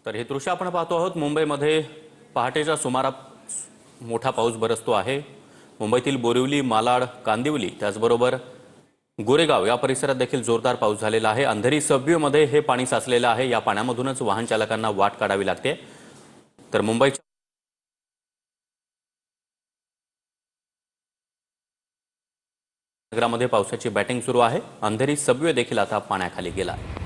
तर हे दृश्य आपण पाहतो आहोत मुंबईमध्ये पहाटेच्या सुमारास मोठा पाऊस बरसतो आहे। मुंबईतील बोरिवली, मालाड, कांदिवली त्याचबरोबर गोरेगाव या परिसरात देखील जोरदार पाऊस झालेला आहे। अंधेरी सबवेमध्ये हे पाणी साचलेलं आहे। या पाण्यामधूनच वाहन चालकांना वाट काढावी लागते। तर मुंबईच्या नगरामध्ये पावसाची बॅटिंग सुरू आहे। अंधेरी सबवे देखील आता पाण्याखाली गेला आहे।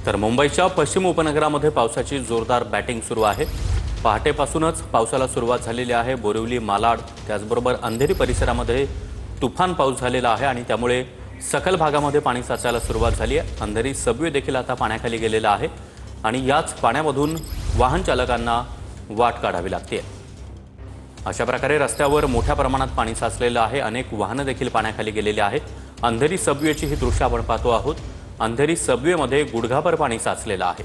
तर मुंबईच्या पश्चिम उपनगरामध्ये पावसाची जोरदार बॅटिंग सुरू आहे। पहाटेपासूनच पावसाला सुरुवात झालेली आहे। बोरिवली, मालाड त्याचबरोबर अंधेरी परिसरामध्ये तुफान पाऊस झालेला आहे आणि त्यामुळे सखल भागामध्ये पाणी साचायला सुरुवात झाली आहे। अंधेरी सबवे देखील आता पाण्याखाली गेलेला आहे आणि याच पाण्यामधून वाहन चालकांना वाट काढावी लागते। अशा प्रकारे रस्त्यावर मोठ्या प्रमाणात पाणी साचलेलं आहे। अनेक वाहनं देखील पाण्याखाली गेलेली आहेत। अंधेरी सबवेची ही दृश्य आपण पाहतो आहोत। अंधेरी सबवेमध्ये गुडघाभर पाणी साचलेलं आहे।